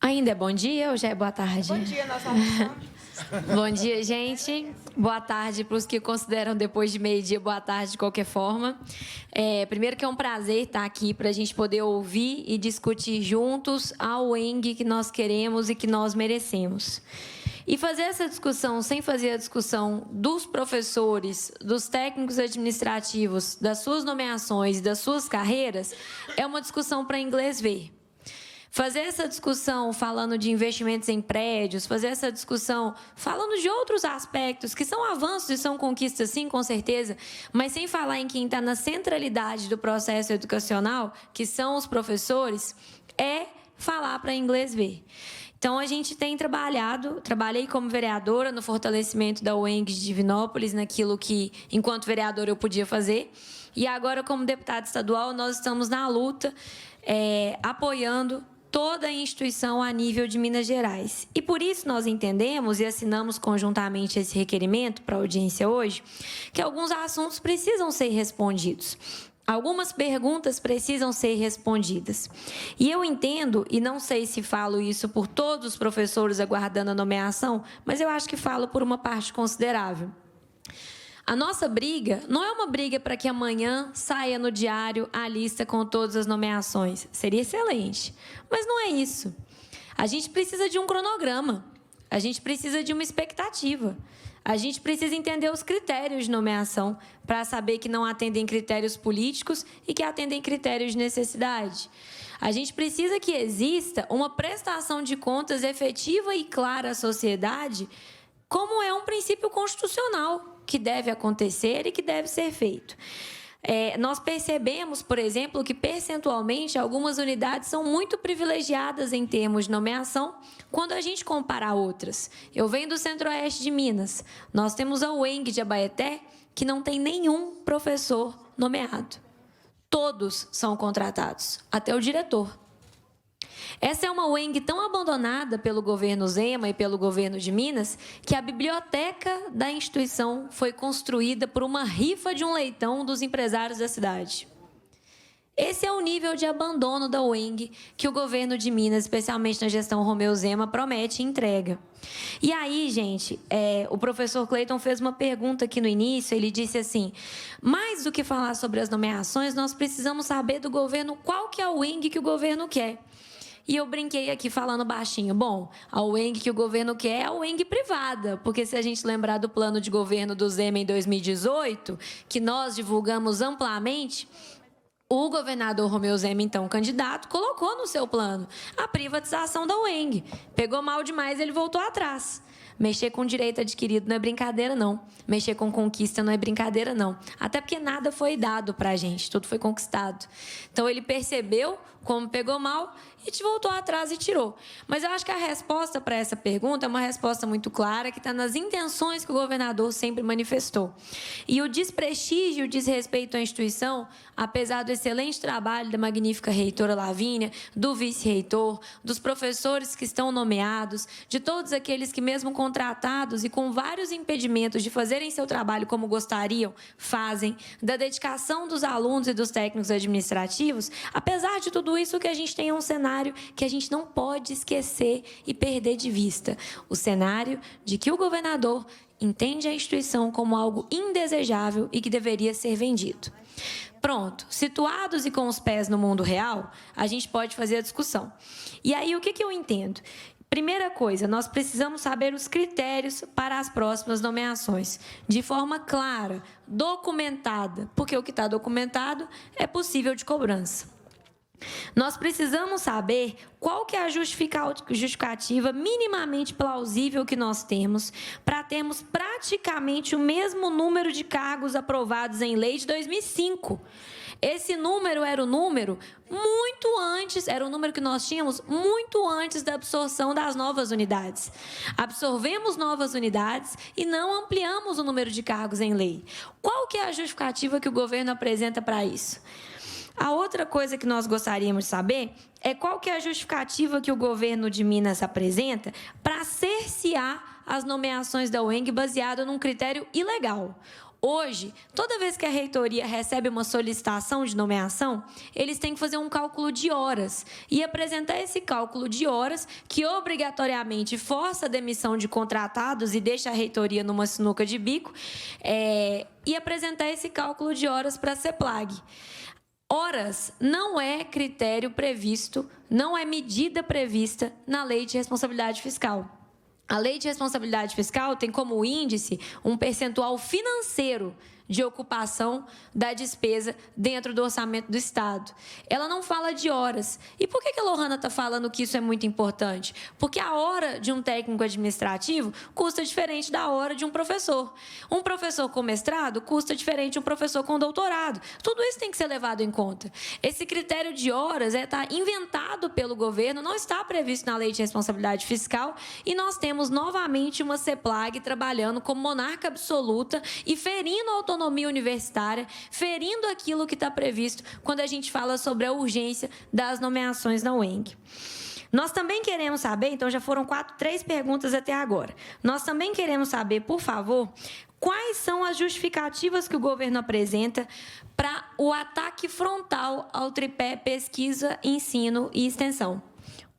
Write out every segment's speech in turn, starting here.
Ainda é bom dia ou já é boa tarde? Bom dia, nós almoçamos. Bom dia, gente. Boa tarde para os que consideram depois de meio-dia, boa tarde de qualquer forma. Primeiro que é um prazer estar aqui para a gente poder ouvir e discutir juntos a UENG que nós queremos e que nós merecemos. E fazer essa discussão sem fazer a discussão dos professores, dos técnicos administrativos, das suas nomeações, das suas carreiras, é uma discussão para inglês ver. Fazer essa discussão falando de investimentos em prédios, fazer essa discussão falando de outros aspectos que são avanços e são conquistas, sim, com certeza, mas sem falar em quem está na centralidade do processo educacional, que são os professores, é falar para inglês ver. Então, a gente tem trabalhei como vereadora no fortalecimento da UENG de Divinópolis, naquilo que, enquanto vereadora, eu podia fazer. E agora, como deputada estadual, nós estamos na luta, apoiando toda a instituição a nível de Minas Gerais. E por isso nós entendemos e assinamos conjuntamente esse requerimento para a audiência hoje, que alguns assuntos precisam ser respondidos. Algumas perguntas precisam ser respondidas. E eu entendo, e não sei se falo isso por todos os professores aguardando a nomeação, mas eu acho que falo por uma parte considerável. A nossa briga não é uma briga para que amanhã saia no diário a lista com todas as nomeações. Seria excelente, mas não é isso. A gente precisa de um cronograma, a gente precisa de uma expectativa. A gente precisa entender os critérios de nomeação para saber que não atendem critérios políticos e que atendem critérios de necessidade. A gente precisa que exista uma prestação de contas efetiva e clara à sociedade, como é um princípio constitucional que deve acontecer e que deve ser feito. Nós percebemos, por exemplo, que percentualmente algumas unidades são muito privilegiadas em termos de nomeação quando a gente compara a outras. Eu venho do Centro-Oeste de Minas. Nós temos a UENG de Abaeté, que não tem nenhum professor nomeado. Todos são contratados, até o diretor. Essa é uma UENG tão abandonada pelo governo Zema e pelo governo de Minas que a biblioteca da instituição foi construída por uma rifa de um leitão dos empresários da cidade. Esse é o nível de abandono da UENG que o governo de Minas, especialmente na gestão Romeu Zema, promete e entrega. E aí, gente, o professor Cleiton fez uma pergunta aqui no início, ele disse assim, mais do que falar sobre as nomeações, nós precisamos saber do governo qual que é a UENG que o governo quer. E eu brinquei aqui falando baixinho. Bom, a UENG que o governo quer é a UENG privada, porque se a gente lembrar do plano de governo do Zema em 2018, que nós divulgamos amplamente, o governador Romeu Zema, então candidato, colocou no seu plano a privatização da UENG. Pegou mal demais, ele voltou atrás. Mexer com direito adquirido não é brincadeira, não. Mexer com conquista não é brincadeira, não. Até porque nada foi dado para a gente, tudo foi conquistado. Então, ele percebeu como pegou mal e voltou atrás e tirou. Mas eu acho que a resposta para essa pergunta é uma resposta muito clara, que está nas intenções que o governador sempre manifestou. E o desprestígio, o desrespeito à instituição, apesar do excelente trabalho da magnífica reitora Lavínia, do vice-reitor, dos professores que estão nomeados, de todos aqueles que, mesmo contratados e com vários impedimentos de fazerem seu trabalho como gostariam, fazem, da dedicação dos alunos e dos técnicos administrativos, apesar de tudo isso, que a gente tem um cenário que a gente não pode esquecer e perder de vista. O cenário de que o governador entende a instituição como algo indesejável e que deveria ser vendido. Pronto, situados e com os pés no mundo real, a gente pode fazer a discussão. E aí, o que eu entendo? Primeira coisa, nós precisamos saber os critérios para as próximas nomeações, de forma clara, documentada, porque o que está documentado é possível de cobrança. Nós precisamos saber qual que é a justificativa minimamente plausível que nós temos para termos praticamente o mesmo número de cargos aprovados em lei de 2005. Esse número era o número muito antes, era o número que nós tínhamos muito antes da absorção das novas unidades. Absorvemos novas unidades e não ampliamos o número de cargos em lei. Qual que é a justificativa que o governo apresenta para isso? A outra coisa que nós gostaríamos de saber é qual que é a justificativa que o governo de Minas apresenta para cercear as nomeações da UENG baseado num critério ilegal. Hoje, toda vez que a reitoria recebe uma solicitação de nomeação, eles têm que fazer um cálculo de horas e apresentar esse cálculo de horas, que obrigatoriamente força a demissão de contratados e deixa a reitoria numa sinuca de bico, e apresentar esse cálculo de horas para a CEPLAG. Horas não é critério previsto, não é medida prevista na Lei de Responsabilidade Fiscal. A Lei de Responsabilidade Fiscal tem como índice um percentual financeiro de ocupação da despesa dentro do orçamento do Estado. Ela não fala de horas. E por que a Lohana está falando que isso é muito importante? Porque a hora de um técnico administrativo custa diferente da hora de um professor. Um professor com mestrado custa diferente de um professor com doutorado. Tudo isso tem que ser levado em conta. Esse critério de horas está inventado pelo governo, não está previsto na Lei de Responsabilidade Fiscal, e nós temos novamente uma CEPLAG trabalhando como monarca absoluta e ferindo a autonomia universitária, ferindo aquilo que está previsto quando a gente fala sobre a urgência das nomeações na UENG. Nós também queremos saber, então já foram 3 perguntas até agora. Nós também queremos saber, por favor, quais são as justificativas que o governo apresenta para o ataque frontal ao tripé pesquisa, ensino e extensão.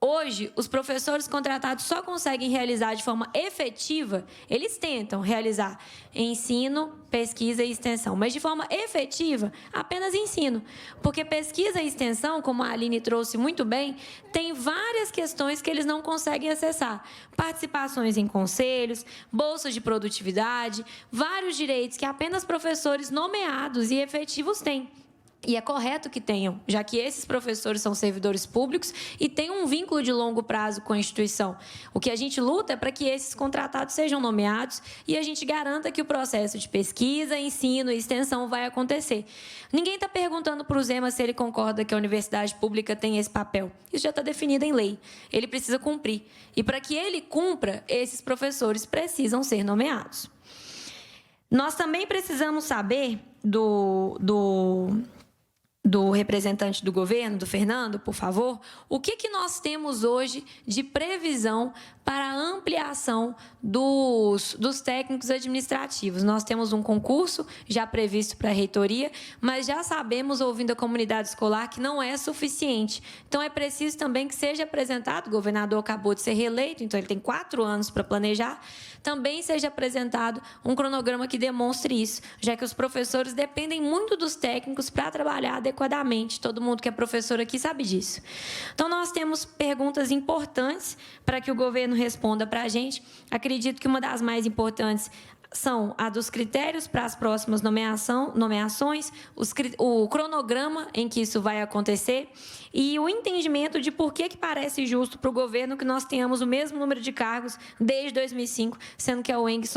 Hoje, os professores contratados só conseguem realizar de forma efetiva, eles tentam realizar ensino, pesquisa e extensão, mas de forma efetiva, apenas ensino. Porque pesquisa e extensão, como a Aline trouxe muito bem, tem várias questões que eles não conseguem acessar. Participações em conselhos, bolsas de produtividade, vários direitos que apenas professores nomeados e efetivos têm. E é correto que tenham, já que esses professores são servidores públicos e têm um vínculo de longo prazo com a instituição. O que a gente luta é para que esses contratados sejam nomeados e a gente garanta que o processo de pesquisa, ensino e extensão vai acontecer. Ninguém está perguntando para o Zema se ele concorda que a universidade pública tem esse papel. Isso já está definido em lei. Ele precisa cumprir. E para que ele cumpra, esses professores precisam ser nomeados. Nós também precisamos saber do representante do governo, do Fernando, por favor, o que nós temos hoje de previsão para a ampliação dos técnicos administrativos. Nós temos um concurso já previsto para a reitoria, mas já sabemos, ouvindo a comunidade escolar, que não é suficiente. Então, é preciso também que seja apresentado, o governador acabou de ser reeleito, então ele tem 4 anos para planejar, também seja apresentado um cronograma que demonstre isso, já que os professores dependem muito dos técnicos para trabalhar adequadamente. Todo mundo que é professor aqui sabe disso. Então, nós temos perguntas importantes para que o governo responda para a gente. Acredito que uma das mais importantes são a dos critérios para as próximas nomeações, o cronograma em que isso vai acontecer e o entendimento de por que parece justo para o governo que nós tenhamos o mesmo número de cargos desde 2005, sendo que a UENG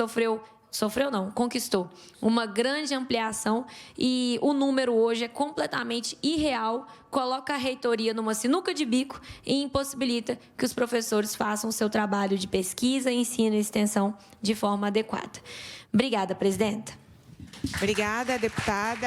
conquistou uma grande ampliação e o número hoje é completamente irreal, coloca a reitoria numa sinuca de bico e impossibilita que os professores façam o seu trabalho de pesquisa, ensino e extensão de forma adequada. Obrigada, presidenta. Obrigada, deputada.